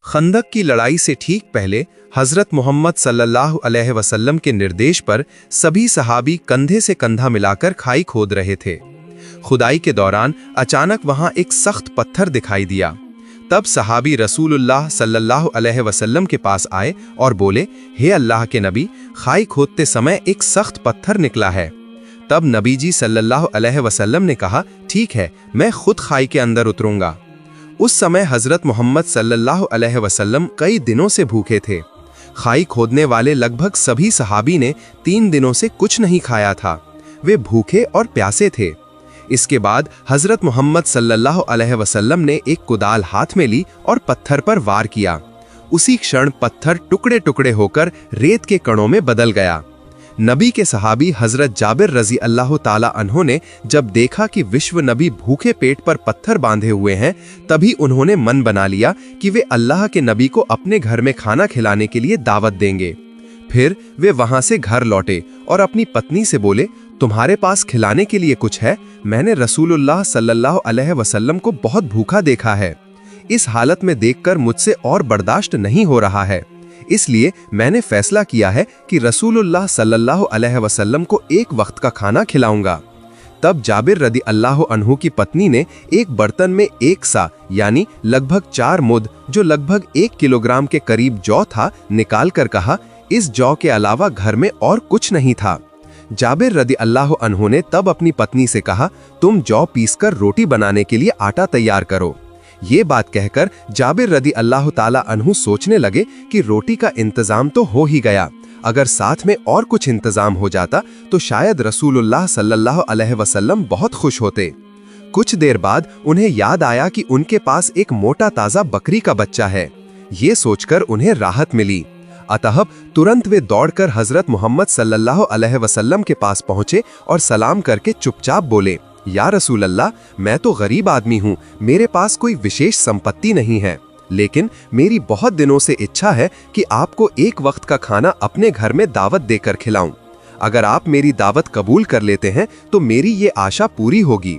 खंदक की लड़ाई से ठीक पहले हज़रत मोहम्मद सल्लल्लाहु अलैहि वसल्लम के निर्देश पर सभी सहाबी कंधे से कंधा मिलाकर खाई खोद रहे थे। खुदाई के दौरान अचानक वहां एक सख्त पत्थर दिखाई दिया। तब सहाबी रसूलुल्लाह सल्लल्लाहु अलैहि वसल्लम के पास आए और बोले, हे अल्लाह के नबी, खाई खोदते समय एक सख्त पत्थर निकला है। तब नबी जी सल्लल्लाहु अलैहि वसल्लम ने कहा, ठीक है, मैं खुद खाई के अंदर उतरूंगा। उस समय हजरत मोहम्मद सल्लल्लाहु अलैहि वसल्लम कई दिनों से भूखे थे। खाई खोदने वाले लगभग सभी सहाबी ने 3 दिनों से कुछ नहीं खाया था। वे भूखे और प्यासे थे। इसके बाद हजरत मोहम्मद सल्लल्लाहु अलैहि वसल्लम ने एक कुदाल हाथ में ली और पत्थर पर वार किया। उसी क्षण पत्थर टुकड़े टुकड़े होकर रेत के कणों में बदल गया। नबी के सहाबी हजरत जाबिर रजी अल्लाह ताला अन्हो ने जब देखा कि विश्व नबी भूखे पेट पर पत्थर बांधे हुए हैं, तभी उन्होंने मन बना लिया कि वे अल्लाह के नबी को अपने घर में खाना खिलाने के लिए दावत देंगे। फिर वे वहां से घर लौटे और अपनी पत्नी से बोले, तुम्हारे पास खिलाने के लिए कुछ है? मैंने रसूलुल्लाह सल्लल्लाहु अलैहि वसल्लम को बहुत भूखा देखा है। इस हालत में देखकर मुझसे और बर्दाश्त नहीं हो रहा है। इसलिए मैंने फैसला किया है कि रसूलुल्लाह सल्लल्लाहु अलैहि वसल्लम को एक वक्त का खाना खिलाऊंगा। तब जाबिर रदी अल्लाह अन्हु की पत्नी ने एक बर्तन में 1 सा यानी लगभग 4 मुद, जो लगभग 1 किलोग्राम के करीब जौ था, निकाल कर कहा, इस जौ के अलावा घर में और कुछ नहीं था। जाबिर रदी अल्लाह अन्हु ने तब अपनी पत्नी से कहा, तुम जौ पीसकर रोटी बनाने के लिए आटा तैयार करो। ये बात कहकर जाबिर रदी अल्लाह ताला अन्हु सोचने लगे कि रोटी का इंतजाम तो हो ही गया, अगर साथ में और कुछ इंतजाम हो जाता तो शायद रसूलुल्लाह सल्लल्लाहु अलैहि वसल्लम बहुत खुश होते। कुछ देर बाद उन्हें याद आया कि उनके पास एक मोटा ताजा बकरी का बच्चा है। ये सोचकर उन्हें राहत मिली। अतः तुरंत वे दौड़कर हजरत मोहम्मद सल्लल्लाहु अलैहि वसल्लम के पास पहुंचे और सलाम करके चुपचाप बोले, या रसूल अल्लाह, मैं तो गरीब आदमी हूँ, मेरे पास कोई विशेष संपत्ति नहीं है, लेकिन मेरी बहुत दिनों से इच्छा है कि आपको एक वक्त का खाना अपने घर में दावत देकर खिलाऊं। अगर आप मेरी दावत कबूल कर लेते हैं तो मेरी ये आशा पूरी होगी।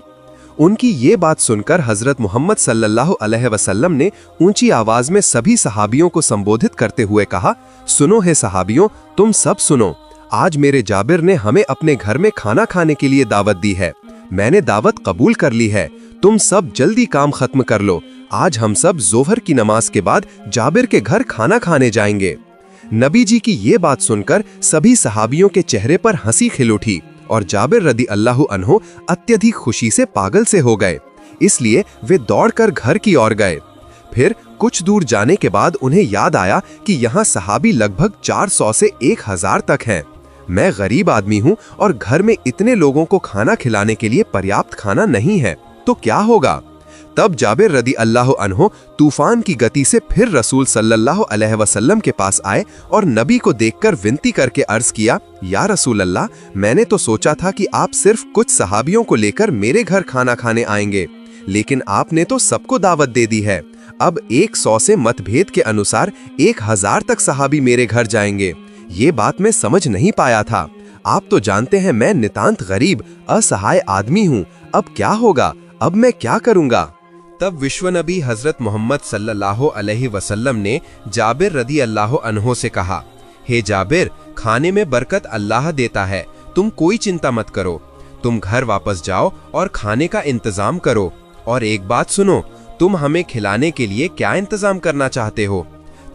उनकी ये बात सुनकर हजरत मोहम्मद सल्लल्लाहु अलैहि वसल्लम ने ऊंची आवाज में सभी सहाबियों को संबोधित करते हुए कहा, सुनो है सहाबियों, तुम सब सुनो। आज मेरे जाबिर ने हमें अपने घर में खाना खाने के लिए दावत दी है। मैंने दावत कबूल कर ली है। तुम सब जल्दी काम खत्म कर लो। आज हम सब जोहर की नमाज के बाद जाबिर के घर खाना खाने जाएंगे। नबी जी की ये बात सुनकर सभी सहाबियों के चेहरे पर हंसी खिल उठी और जाबिर रदी अल्लाह अन्हु अत्यधिक खुशी से पागल से हो गए। इसलिए वे दौड़कर घर की ओर गए। फिर कुछ दूर जाने के बाद उन्हें याद आया कि यहाँ सहाबी लगभग 400 से 1000 तक हैं। मैं गरीब आदमी हूँ और घर में इतने लोगों को खाना खिलाने के लिए पर्याप्त खाना नहीं है, तो क्या होगा? तब जाबिर रदी अल्लाह अन्हु तूफान की गति से फिर रसूल सल्लल्लाहु अलैहि वसल्लम के पास आए और नबी को देखकर विनती करके अर्ज किया, या रसूल अल्लाह, मैंने तो सोचा था कि आप सिर्फ कुछ सहाबियों को लेकर मेरे घर खाना खाने आएंगे, लेकिन आपने तो सबको दावत दे दी है। अब 100 से मतभेद के अनुसार 1000 तक सहाबी मेरे घर जाएंगे। ये बात मैं समझ नहीं पाया था। आप तो जानते हैं मैं नितांत गरीब असहाय आदमी हूँ। अब क्या होगा? अब मैं क्या करूँगा? तब विश्व नबी हजरत मोहम्मद सल्लल्लाहु अलैहि वसल्लम ने जाबिर रदी अल्लाह अन्हो से कहा, हे जाबिर, खाने में बरकत अल्लाह देता है, तुम कोई चिंता मत करो। तुम घर वापस जाओ और खाने का इंतजाम करो। और एक बात सुनो, तुम हमें खिलाने के लिए क्या इंतजाम करना चाहते हो?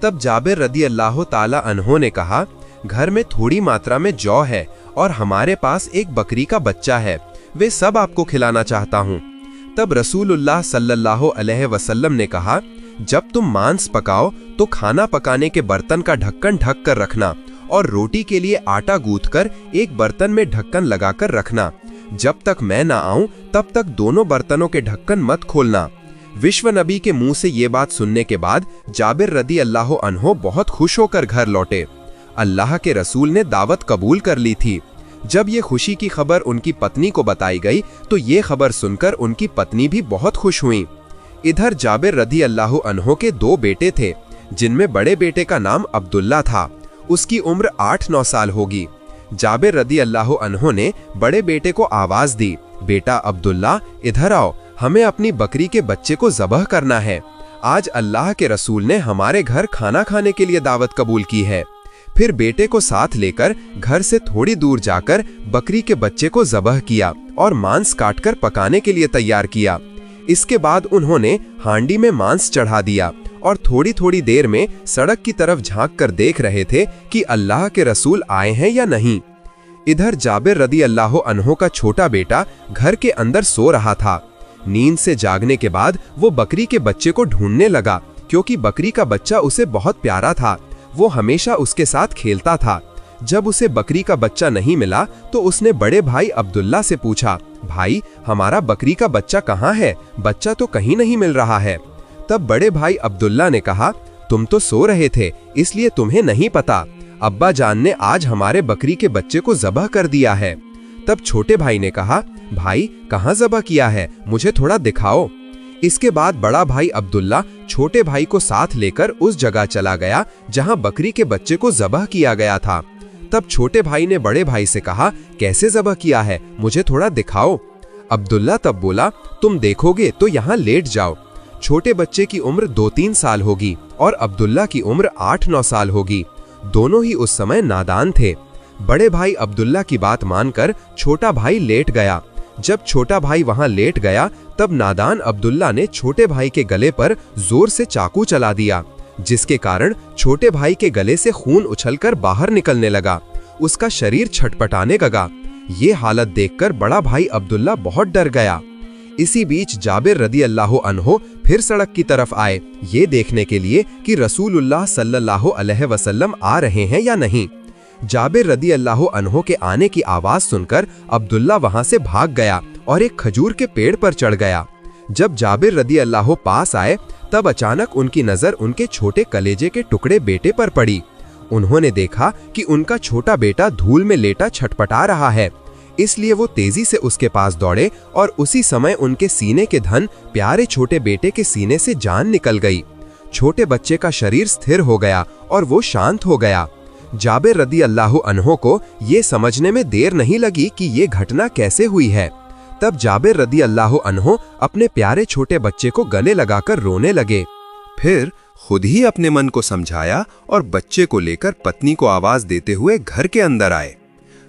तब जाबिर रदी अल्लाह ताला अन्हो ने कहा, घर में थोड़ी मात्रा में जौ है और हमारे पास एक बकरी का बच्चा है, वे सब आपको खिलाना चाहता हूँ। तब रसूलुल्लाह सल्लल्लाहु अलैहि वसल्लम ने कहा, जब तुम मांस पकाओ तो खाना पकाने के बर्तन का ढक्कन ढक कर रखना और रोटी के लिए आटा गूंथकर एक बर्तन में ढक्कन लगाकर रखना। जब तक मैं ना आऊं तब तक दोनों बर्तनों के ढक्कन मत खोलना। विश्व नबी के मुंह से ये बात सुनने के बाद जाबिर रदी अल्लाह अन्हो बहुत खुश होकर घर लौटे। अल्लाह के रसूल ने दावत कबूल कर ली थी। जब ये खुशी की खबर उनकी पत्नी को बताई गई तो ये खबर सुनकर उनकी पत्नी भी बहुत खुश हुई। इधर जाबिर रदी अल्लाह अन्हो के 2 बेटे थे, जिनमें बड़े बेटे का नाम अब्दुल्ला था। उसकी उम्र 8-9 साल होगी। जाबिर रदी अल्लाह अन्हो ने बड़े बेटे को आवाज दी, बेटा अब्दुल्ला, इधर आओ, हमें अपनी बकरी के बच्चे को ज़बह करना है। आज अल्लाह के रसूल ने हमारे घर खाना खाने के लिए दावत कबूल की है। फिर बेटे को साथ लेकर घर से थोड़ी दूर जाकर बकरी के बच्चे को ज़बह किया और मांस काटकर पकाने के लिए तैयार किया। इसके बाद उन्होंने हांडी में मांस चढ़ा दिया और थोड़ी थोड़ी देर में सड़क की तरफ झांक कर देख रहे थे कि अल्लाह के रसूल आए हैं या नहीं। इधर जाबिर रदी अल्लाह अन्हो का छोटा बेटा घर के अंदर सो रहा था। नींद से जागने के बाद वो बकरी के बच्चे को ढूंढने लगा, क्योंकि बकरी का बच्चा उसे बहुत प्यारा था। वो हमेशा उसके साथ खेलता था। जब उसे बकरी का बच्चा नहीं मिला तो उसने बड़े भाई अब्दुल्ला से पूछा, भाई हमारा बकरी का बच्चा कहाँ है? बच्चा तो कहीं नहीं मिल रहा है। तब बड़े भाई अब्दुल्ला ने कहा, तुम तो सो रहे थे इसलिए तुम्हें नहीं पता। अब्बा जान ने आज हमारे बकरी के बच्चे को ज़बह कर दिया है। तब छोटे भाई ने कहा, भाई कहाँ ज़बह किया है, मुझे थोड़ा दिखाओ। इसके बाद बड़ा भाई अब्दुल्ला छोटे भाई को साथ लेकर उस जगह चला गया जहां बकरी के बच्चे को ज़बह किया गया था। तब छोटे भाई ने बड़े भाई से कहा, कैसे ज़बह किया है, मुझे थोड़ा दिखाओ। अब्दुल्ला तब बोला, तुम देखोगे तो यहाँ लेट जाओ। छोटे बच्चे की उम्र 2-3 साल होगी और अब्दुल्ला की उम्र 8-9 साल होगी। दोनों ही उस समय नादान थे। बड़े भाई अब्दुल्ला की बात मानकर छोटा भाई लेट गया। जब छोटा भाई वहां लेट गया तब नादान अब्दुल्ला ने छोटे भाई के गले पर जोर से चाकू चला दिया, जिसके कारण छोटे भाई के गले से खून उछलकर बाहर निकलने लगा। उसका शरीर छटपटाने लगा। ये हालत देखकर बड़ा भाई अब्दुल्ला बहुत डर गया। इसी बीच जाबिर रदी अल्लाह अन्हो फिर सड़क की तरफ आए, ये देखने के लिए कि रसूलुल्लाह सल्लल्लाहु अलैहि वसल्लम आ रहे हैं या नहीं। जाबिर रदी अल्लाह अन्हो के आने की आवाज सुनकर अब्दुल्ला वहां से भाग गया और एक खजूर के पेड़ पर चढ़ गया। जब जाबिर रदी अल्लाह पास आए तब अचानक उनकी नजर उनके छोटे कलेजे के टुकड़े बेटे पर पड़ी। उन्होंने देखा कि उनका छोटा बेटा धूल में लेटा छटपटा रहा है, इसलिए वो तेजी से उसके पास दौड़े और उसी समय उनके सीने के धन प्यारे छोटे बेटे के सीने से जान निकल गई। छोटे बच्चे का शरीर स्थिर हो गया और वो शांत हो गया। जाबिर रदी अल्लाह अन्हो को ये समझने में देर नहीं लगी कि ये घटना कैसे हुई है। तब जाबिर रदी अल्लाह अन्हो अपने प्यारे छोटे बच्चे को गले लगाकर रोने लगे। फिर खुद ही अपने मन को समझाया और बच्चे को लेकर पत्नी को आवाज देते हुए घर के अंदर आए।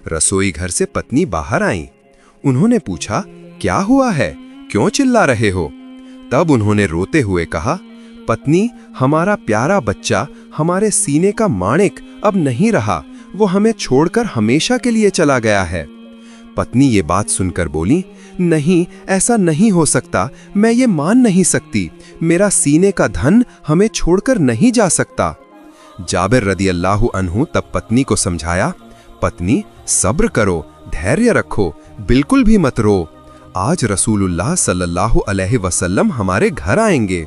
रसोई घर से पत्नी बाहर आई। उन्होंने पूछा, क्या हुआ है, क्यों चिल्ला रहे हो? तब उन्होंने रोते हुए कहा, पत्नी हमारा प्यारा बच्चा, हमारे सीने का माणिक अब नहीं रहा, वो हमें छोड़कर हमेशा के लिए चला गया है। पत्नी ये बात सुनकर बोली, नहीं ऐसा नहीं हो सकता, मैं ये मान नहीं सकती, मेरा सीने का धन हमें छोड़कर नहीं जा सकता। जाबिर रदी अल्लाह अन्हु तब पत्नी को समझाया, पत्नी सब्र करो, धैर्य रखो, बिल्कुल भी मत रो। आज रसूलुल्लाह सल्लल्लाहु अलैहि वसल्लम हमारे घर आएंगे।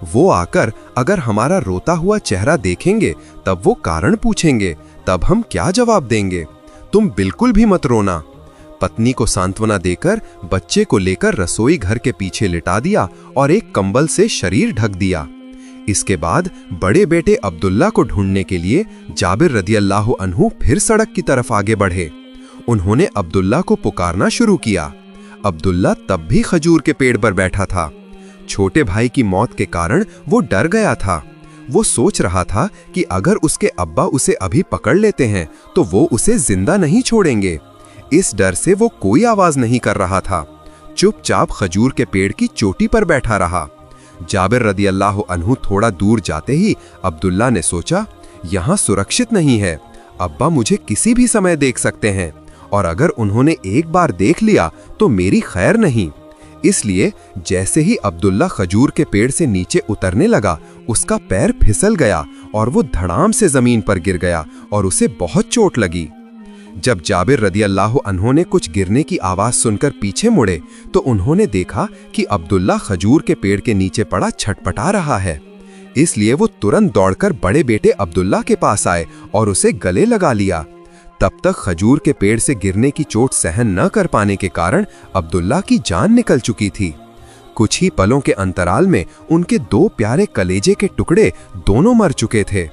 वो आकर अगर हमारा रोता हुआ चेहरा देखेंगे तब वो कारण पूछेंगे, तब हम क्या जवाब देंगे? तुम बिल्कुल भी मत रोना। पत्नी को सांत्वना देकर बच्चे को लेकर रसोई घर के पीछे लिटा दिया और एक कंबल से शरीर ढक दिया। इसके बाद बड़े बेटे अब्दुल्ला को ढूंढने के लिए जाबिर रदी अल्लाह अन्हु फिर सड़क की तरफ आगे बढ़े। उन्होंने अब्दुल्ला को पुकारना शुरू किया। अब्दुल्ला तब भी खजूर के पेड़ पर बैठा था। छोटे भाई की मौत के कारण वो डर गया था। वो सोच रहा था कि अगर उसके अब्बा उसे अभी पकड़ लेते हैं तो वो उसे जिंदा नहीं छोड़ेंगे। इस डर से वो कोई आवाज नहीं कर रहा था, चुपचाप खजूर के पेड़ की चोटी पर बैठा रहा। जाबिर रदी अल्लाह अन्हु थोड़ा दूर जाते ही अब्दुल्ला ने सोचा, यहाँ सुरक्षित नहीं है, अब्बा मुझे किसी भी समय देख सकते हैं और अगर उन्होंने एक बार देख लिया तो मेरी खैर नहीं। इसलिए जैसे ही अब्दुल्ला खजूर के पेड़ से नीचे उतरने लगा, उसका पैर फिसल गया और वो धड़ाम से जमीन पर गिर गया और उसे बहुत चोट लगी। जब जाबिर रदी अल्लाह अन्हो ने कुछ गिरने की आवाज सुनकर पीछे मुड़े तो उन्होंने देखा कि अब्दुल्ला खजूर के पेड़ के नीचे पड़ा छटपटा रहा है। इसलिए वो तुरंत दौड़कर बड़े बेटे अब्दुल्ला के पास आए और उसे गले लगा लिया। तब तक खजूर के पेड़ से गिरने की चोट सहन न कर पाने के कारण अब्दुल्ला की जान निकल चुकी थी। कुछ ही पलों के अंतराल में उनके 2 प्यारे कलेजे के टुकड़े दोनों मर चुके थे।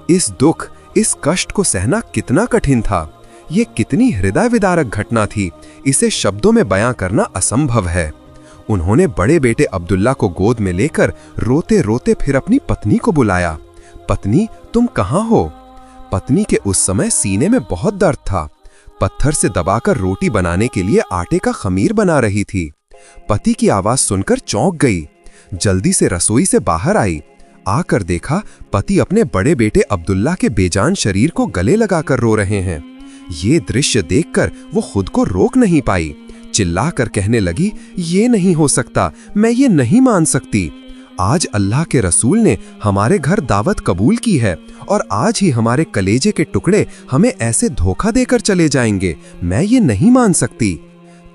इस दुख, इस कष्ट को सहना कितना कठिन था। ये कितनी हृदय विदारक घटना थी, इसे शब्दों में बयां करना असंभव है। उन्होंने बड़े बेटे अब्दुल्ला को गोद में लेकर रोते रोते फिर अपनी पत्नी को बुलाया। पत्नी, तुम कहाँ हो? पत्नी के उस समय सीने में बहुत दर्द था। पत्थर से दबाकर रोटी बनाने के लिए आटे का खमीर बना रही थी। पति की आवाज सुनकर चौंक गई। जल्दी से रसोई से बाहर आई। आकर देखा पति अपने बड़े बेटे अब्दुल्ला के बेजान शरीर को गले लगाकर रो रहे हैं। ये दृश्य देखकर वो खुद को रोक नहीं पाई। चिल्लाकर कहने लगी, ये नहीं हो सकता, मैं ये नहीं मान सकती। आज अल्लाह के रसूल ने हमारे घर दावत कबूल की है और आज ही हमारे कलेजे के टुकड़े हमें ऐसे धोखा देकर चले जाएंगे। मैं ये नहीं मान सकती।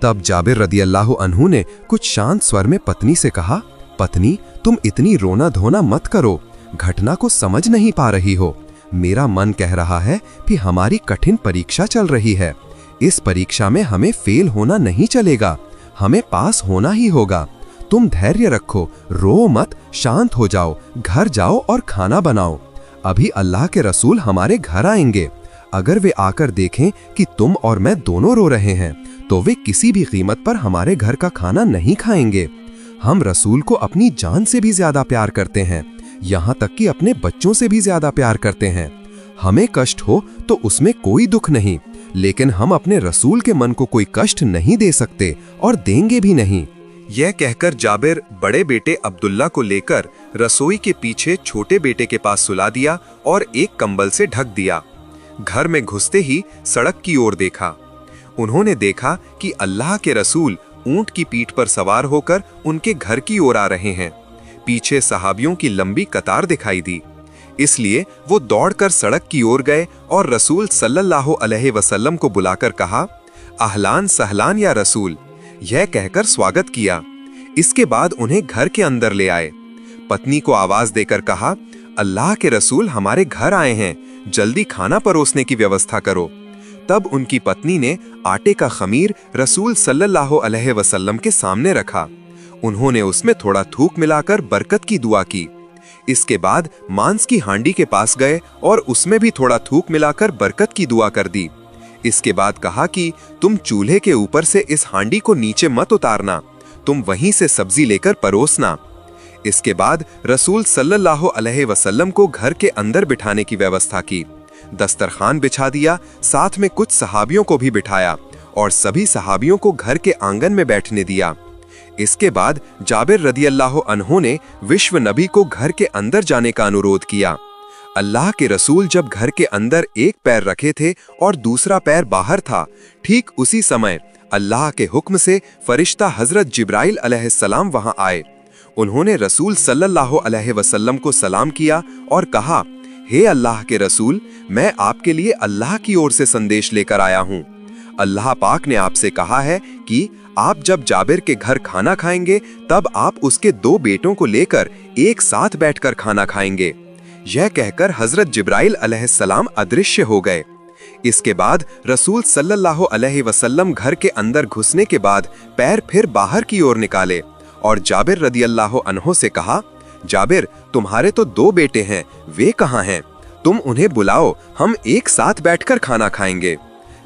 तब जाबिर रदियल्लाहु अन्हु ने कुछ शांत स्वर में पत्नी से कहा, पत्नी, तुम इतनी रोना धोना मत करो। घटना को समझ नहीं पा रही हो। मेरा मन कह रहा है कि हमारी कठिन परीक्षा चल रही है। इस परीक्षा में हमें फेल होना नहीं चलेगा, हमें पास होना ही होगा। तुम धैर्य रखो, रो मत, शांत हो जाओ, घर जाओ और खाना बनाओ। अभी अल्लाह के रसूल हमारे घर आएंगे। अगर वे आकर देखें कि तुम और मैं दोनों रो रहे हैं तो वे किसी भी कीमत पर हमारे घर का खाना नहीं खाएंगे। हम रसूल को अपनी जान से भी ज्यादा प्यार करते हैं, यहाँ तक कि अपने बच्चों से भी ज्यादा प्यार करते हैं। हमें कष्ट हो तो उसमें कोई दुख नहीं, लेकिन हम अपने रसूल के मन को कोई कष्ट नहीं दे सकते और देंगे भी नहीं। यह कहकर जाबिर बड़े बेटे अब्दुल्ला को लेकर रसोई के पीछे छोटे बेटे के पास सुला दिया और एक कंबल से ढक दिया। घर में घुसते ही सड़क की ओर देखा। उन्होंने देखा कि अल्लाह के रसूल ऊंट की पीठ पर सवार होकर उनके घर की ओर आ रहे हैं। पीछे सहाबियों की लंबी कतार दिखाई दी। इसलिए वो दौड़कर सड़क की ओर गए और रसूल सल्लल्लाहु अलैहि वसल्लम को बुलाकर कहा, अहलान सहलान या रसूल, यह कहकर स्वागत किया। इसके बाद उन्हें घर के अंदर ले आए। पत्नी को आवाज देकर कहा, अल्लाह के रसूल हमारे घर आए हैं, जल्दी खाना परोसने की व्यवस्था करो। तब उनकी पत्नी ने आटे का खमीर रसूल सल्लल्लाहु अलैहि वसल्लम के सामने रखा। उन्होंने उसमें थोड़ा थूक मिलाकर बरकत की दुआ की। इसके बाद मांस की हांडी के पास गए और उसमें भी थोड़ा थूक मिलाकर बरकत की दुआ कर दी। इसके बाद कहा कि तुम चूल्हे के ऊपर से इस हांडी को नीचे मत उतारना, तुम वहीं से सब्जी लेकर परोसना। इसके बाद रसूल सल्लल्लाहु अलैहि वसल्लम को घर के अंदर बिठाने की व्यवस्था की। दस्तरखान बिछा दिया, साथ में कुछ सहाबियों को भी बिठाया और सभी सहाबियों को घर के आंगन में बैठने दिया। इसके बाद जाबिर रदियल्लाहु अन्हु ने विश्व नबी को घर के अंदर जाने का अनुरोध किया। अल्लाह के रसूल जब घर के अंदर एक पैर रखे थे और दूसरा पैर बाहर था, ठीक उसी समय अल्लाह के हुक्म से फरिश्ता हजरत जिब्राइल अलैहिस्सलाम वहां आए। उन्होंने रसूल सल्लल्लाहु अलैहि वसल्लम को सलाम किया और कहा, हे अल्लाह के रसूल, मैं आपके लिए अल्लाह की ओर से संदेश लेकर आया हूँ। अल्लाह पाक ने आपसे कहा है कि आप जब जाबिर के घर खाना खाएंगे तब आप उसके 2 बेटों को लेकर एक साथ बैठकर खाना खाएंगे। यह कहकर हजरत जिब्राइल अलैहिस्सलाम अदृश्य हो गए। इसके बाद रसूल सल्लल्लाहु अलैहि वसल्लम घर के अंदर घुसने के बाद पैर फिर बाहर की ओर निकाले और जाबिर रदियल्लाहु अन्हु से कहा, जाबिर, तुम्हारे तो 2 बेटे हैं, वे कहाँ हैं? तुम उन्हें बुलाओ, हम एक साथ बैठकर खाना खाएंगे।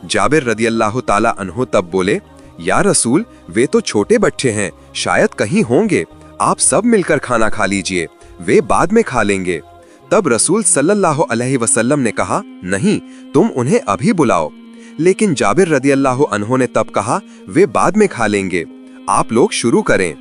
जाबिर रदियल्लाहु ताला अन्हु तब बोले, या रसूल, वे तो छोटे बच्चे हैं, शायद कहीं होंगे, आप सब मिलकर खाना खा लीजिए, वे बाद में खा लेंगे। तब रसूल सल्लल्लाहु अलैहि वसल्लम ने कहा, नहीं, तुम उन्हें अभी बुलाओ। लेकिन जाबिर रदियल्लाहु अन्हु ने तब कहा, वे बाद में खा लेंगे, आप लोग शुरू करें।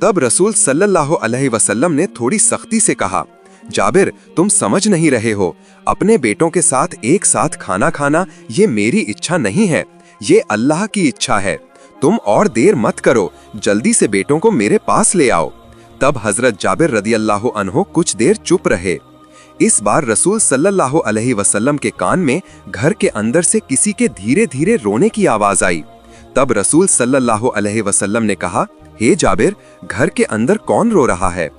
तब रसूल सल्लल्लाहु अलैहि वसल्लम ने थोड़ी सख्ती से कहा, जाबिर, तुम समझ नहीं रहे हो, अपने बेटों के साथ एक साथ खाना खाना ये मेरी इच्छा नहीं है, ये अल्लाह की इच्छा है। तुम और देर मत करो, जल्दी से बेटों को मेरे पास ले आओ। तब हजरत जाबिर रदियल्लाहु अन्हु कुछ देर चुप रहे। इस बार रसूल सल्लल्लाहु अलैहि वसल्लम के कान में घर के अंदर से किसी के धीरे धीरे रोने की आवाज आई। तब रसूल सल्लल्लाहु अलैहि वसल्लम ने कहा, हे जाबिर, घर के अंदर कौन रो रहा है?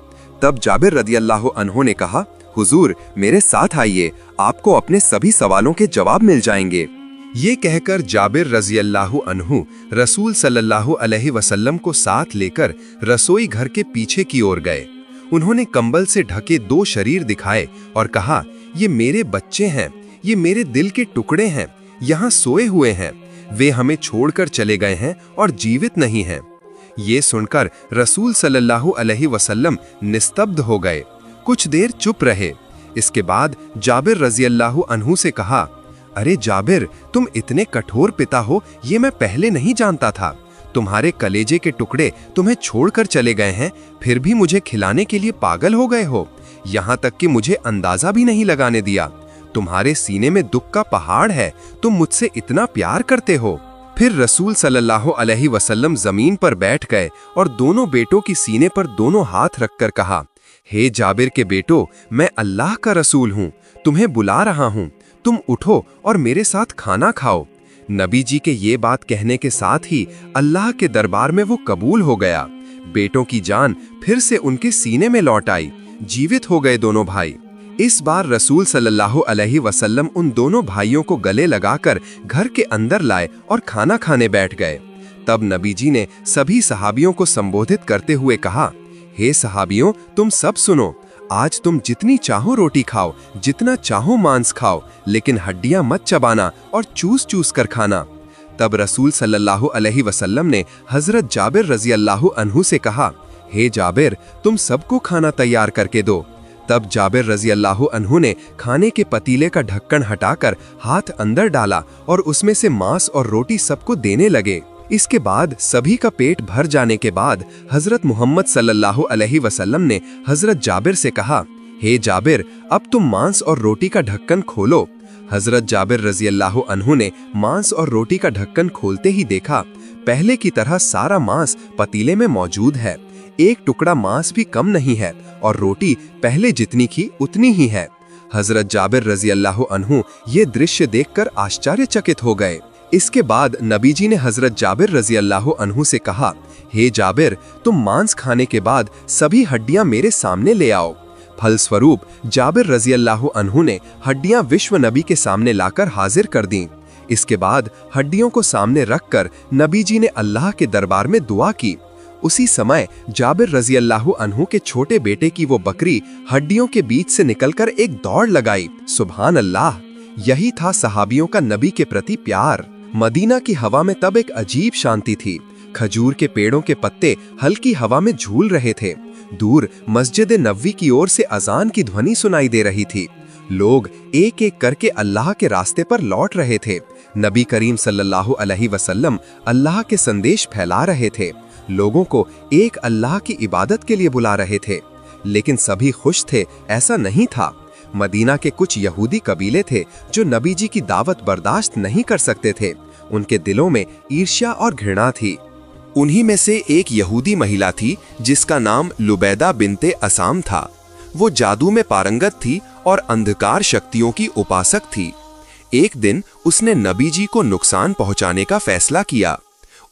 तब जाबिर रदियल्लाहु अन्हु ने कहा, हुजूर, मेरे साथ आइए, आपको अपने सभी सवालों के जवाब मिल जाएंगे। ये कहकर जाबिर रज़ियल्लाहु अन्हु रसूल सल्लल्लाहु अलैहि वसल्लम को साथ लेकर रसोई घर के पीछे की ओर गए। उन्होंने कंबल से ढके 2 शरीर दिखाए और कहा, ये मेरे बच्चे हैं, ये मेरे दिल के टुकड़े हैं, यहाँ सोए हुए हैं, वे हमें छोड़कर चले गए हैं और जीवित नहीं हैं। ये सुनकर रसूल सल्लल्लाहु अलैहि वसल्लम निस्तब्ध हो गए, कुछ देर चुप रहे। इसके बाद जाबिर रज़ियल्लाहु अन्हु से कहा, अरे जाबिर, तुम इतने कठोर पिता हो ये मैं पहले नहीं जानता था। तुम्हारे कलेजे के टुकड़े तुम्हें छोड़कर चले गए हैं, फिर भी मुझे खिलाने के लिए पागल हो गए हो। यहाँ तक कि मुझे अंदाजा भी नहीं लगाने दिया। तुम्हारे सीने में दुख का पहाड़ है, तुम मुझसे इतना प्यार करते हो। फिर रसूल सल्लल्लाहु अलैहि वसल्लम जमीन पर बैठ गए और दोनों बेटों की सीने पर दोनों हाथ रखकर कहा, हे जाबिर के बेटो, मैं अल्लाह का रसूल हूँ, तुम्हें बुला रहा हूँ, तुम उठो और मेरे साथ खाना खाओ। नबी जी के ये बात कहने के साथ ही अल्लाह के दरबार में वो कबूल हो गया। बेटों की जान फिर से उनके सीने में लौट आई, जीवित हो गए दोनों भाई। इस बार रसूल सल्लल्लाहु अलैहि वसल्लम उन दोनों भाइयों को गले लगाकर घर के अंदर लाए और खाना खाने बैठ गए। तब नबी जी ने सभी सहाबियों को संबोधित करते हुए कहा, हे सहाबियों, तुम सब सुनो, आज तुम जितनी चाहो रोटी खाओ, जितना चाहो मांस खाओ, लेकिन हड्डियां मत चबाना और चूस चूस कर खाना। तब रसूल सल्लल्लाहु अलैहि वसल्लम ने हजरत जाबिर रज़ियल्लाहु अन्हु से कहा, हे जाबिर, तुम सबको खाना तैयार करके दो। तब जाबिर रज़ियल्लाहु अन्हु ने खाने के पतीले का ढक्कन हटाकर हाथ अंदर डाला और उसमें से मांस और रोटी सबको देने लगे। इसके बाद सभी का पेट भर जाने के बाद हजरत मोहम्मद सल्लल्लाहु अलैहि वसल्लम ने हजरत जाबिर से कहा, हे जाबिर, अब तुम मांस और रोटी का ढक्कन खोलो। हजरत जाबिर रज़ियल्लाहु अन्हु ने मांस और रोटी का ढक्कन खोलते ही देखा, पहले की तरह सारा मांस पतीले में मौजूद है, एक टुकड़ा मांस भी कम नहीं है और रोटी पहले जितनी की उतनी ही है। हजरत जाबिर रज़ियल्लाहु अन्हु ये दृश्य देखकर आश्चर्यचकित हो गए। इसके बाद नबी जी ने हजरत जाबिर रज़ियल्लाहु अन्हु से कहा, हे जाबिर, तुम मांस खाने के बाद सभी हड्डियां मेरे सामने ले आओ। फलस्वरूप जाबिर रज़ियल्लाहु अन्हु ने हड्डियां विश्व नबी के सामने लाकर हाजिर कर दी। इसके बाद हड्डियों को सामने रखकर नबी जी ने अल्लाह के दरबार में दुआ की। उसी समय जाबिर रज़ियल्लाहु अन्हु के छोटे बेटे की वो बकरी हड्डियों के बीच से निकलकर एक दौड़ लगाई। सुभान अल्लाह! यही था सहाबियों का नबी के प्रति प्यार। मदीना की हवा में तब एक अजीब शांति थी। खजूर के पेड़ों के पत्ते हल्की हवा में झूल रहे थे। दूर मस्जिद नबवी की ओर से अजान की ध्वनि सुनाई दे रही थी। लोग एक एक करके अल्लाह के रास्ते पर लौट रहे थे। नबी करीम सल्लल्लाहु अलैहि वसल्लम अल्लाह के संदेश फैला रहे थे, लोगों को एक अल्लाह की इबादत के लिए बुला रहे थे। लेकिन सभी खुश थे, ऐसा नहीं था। मदीना के कुछ यहूदी कबीले थे जो नबी जी की दावत बर्दाश्त नहीं कर सकते थे। उनके दिलों में ईर्ष्या और घृणा थी। उन्हीं में से एक यहूदी महिला थी जिसका नाम लुबैदा बिन्ते असाम था। वो जादू में पारंगत थी और अंधकार शक्तियों की उपासक थी। एक दिन उसने नबी जी को नुकसान पहुंचाने का फैसला किया।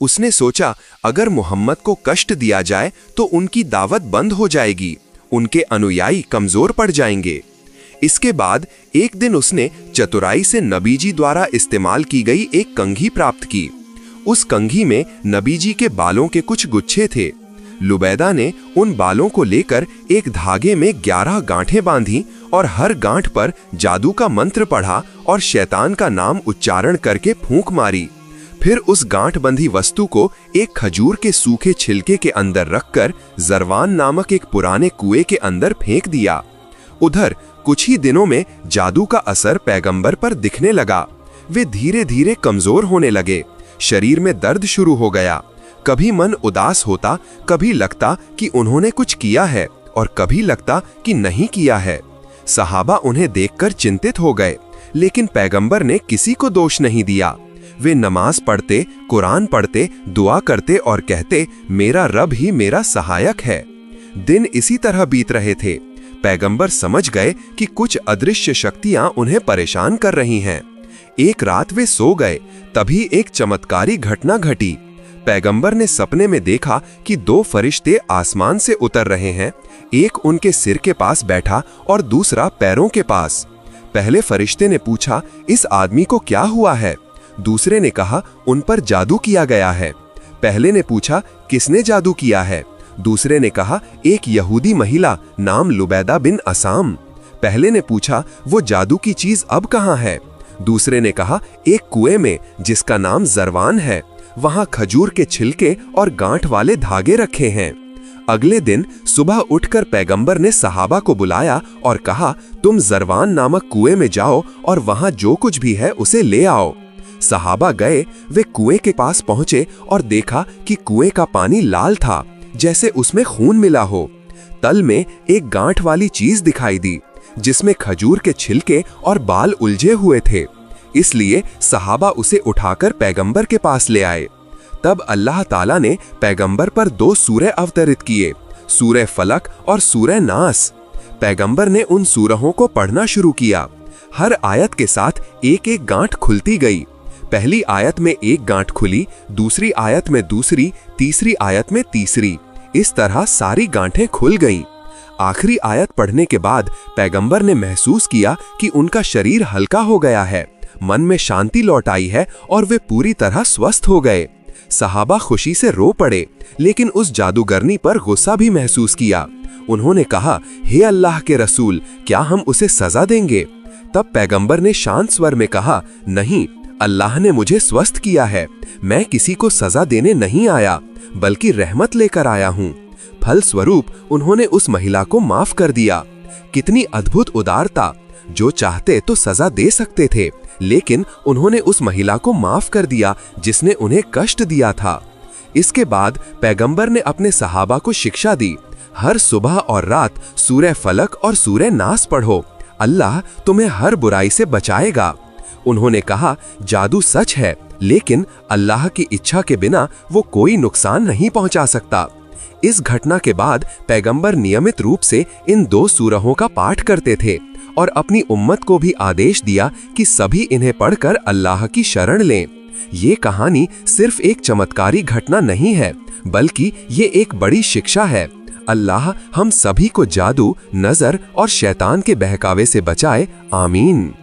उसने सोचा, अगर मोहम्मद को कष्ट दिया जाए तो उनकी दावत बंद हो जाएगी, उनके अनुयायी कमजोर पड़ जाएंगे। इसके बाद एक दिन उसने चतुराई से नबी जी द्वारा इस्तेमाल की गई एक कंघी प्राप्त की। उस कंघी में नबी जी के बालों के कुछ गुच्छे थे। लुबैदा ने उन बालों को लेकर एक धागे में 11 गांठें बांधी और हर गांठ पर जादू का मंत्र पढ़ा और शैतान का नाम उच्चारण करके फूंक मारी। फिर उस गांठ बंधी वस्तु को एक खजूर के सूखे छिलके के अंदर रखकर जरवान नामक एक पुराने कुएं के अंदर फेंक दिया। उधर कुछ ही दिनों में जादू का असर पैगंबर पर दिखने लगा। वे धीरे धीरे कमजोर होने लगे। शरीर में दर्द शुरू हो गया। कभी मन उदास होता, कभी लगता कि उन्होंने कुछ किया है और कभी लगता कि नहीं किया है। सहाबा उन्हें देखकर चिंतित हो गए, लेकिन पैगंबर ने किसी को दोष नहीं दिया। वे नमाज पढ़ते, कुरान पढ़ते, दुआ करते और कहते, मेरा रब ही मेरा सहायक है। दिन इसी तरह बीत रहे थे। पैगंबर समझ गए कि कुछ अदृश्य शक्तियां उन्हें परेशान कर रही हैं। एक रात वे सो गए, तभी एक चमत्कारी घटना घटी। पैगंबर ने सपने में देखा कि 2 फरिश्ते आसमान से उतर रहे हैं। एक उनके सिर के पास बैठा और दूसरा पैरों के पास। पहले फरिश्ते ने पूछा, इस आदमी को क्या हुआ है? दूसरे ने कहा, उन पर जादू किया गया है। पहले ने पूछा, किसने जादू किया है? दूसरे ने कहा, एक यहूदी महिला नाम लुबैदा बिन असाम। पहले ने पूछा, वो जादू की चीज अब कहाँ है? दूसरे ने कहा, एक कुएं में जिसका नाम जरवान है। वहां खजूर के छिलके और गांठ वाले धागे रखे हैं। अगले दिन सुबह उठकर पैगंबर ने सहाबा को बुलाया और कहा, तुम जरवान नामक कुएं में जाओ और वहां जो कुछ भी है उसे ले आओ। सहाबा गए, वे कुएं के पास पहुंचे और देखा कि कुएं का पानी लाल था, जैसे उसमें खून मिला हो। तल में एक गांठ वाली चीज दिखाई दी, जिसमें खजूर के छिलके और बाल उलझे हुए थे। इसलिए सहाबा उसे उठाकर पैगंबर के पास ले आए। तब अल्लाह ताला ने पैगंबर पर 2 सूरह अवतरित किए, सूरह फलक और सूरह नास। पैगंबर ने उन सूरहों को पढ़ना शुरू किया। हर आयत के साथ एक एक गांठ खुलती गई। पहली आयत में एक गांठ खुली, दूसरी आयत में दूसरी, तीसरी आयत में तीसरी। इस तरह सारी गांठें खुल गईं। आखिरी आयत पढ़ने के बाद पैगंबर ने महसूस किया कि उनका शरीर हल्का हो गया है, मन में शांति लौट आई है और वे पूरी तरह स्वस्थ हो गए। सहाबा खुशी से रो पड़े, लेकिन उस जादूगरनी पर गुस्सा भी महसूस किया। उन्होंने कहा, हे अल्लाह के रसूल, क्या हम उसे सजा देंगे? तब पैगंबर ने शांत स्वर में कहा, नहीं, अल्लाह ने मुझे स्वस्थ किया है। मैं किसी को सजा देने नहीं आया, बल्कि रहमत लेकर आया हूँ। फल स्वरूप उन्होंने उस महिला को माफ कर दिया। कितनी अद्भुत उदारता! जो चाहते तो सजा दे सकते थे, लेकिन उन्होंने उस महिला को माफ कर दिया जिसने उन्हें कष्ट दिया था। इसके बाद पैगंबर ने अपने सहाबा को शिक्षा दी, हर सुबह और रात सूरह फलक और सूरह नास पढ़ो, अल्लाह तुम्हें हर बुराई से बचाएगा। उन्होंने कहा, जादू सच है, लेकिन अल्लाह की इच्छा के बिना वो कोई नुकसान नहीं पहुंचा सकता। इस घटना के बाद पैगंबर नियमित रूप से इन 2 सूरहों का पाठ करते थे और अपनी उम्मत को भी आदेश दिया कि सभी इन्हें पढ़कर अल्लाह की शरण लें। ये कहानी सिर्फ एक चमत्कारी घटना नहीं है, बल्कि ये एक बड़ी शिक्षा है। अल्लाह हम सभी को जादू, नजर और शैतान के बहकावे से बचाए। आमीन।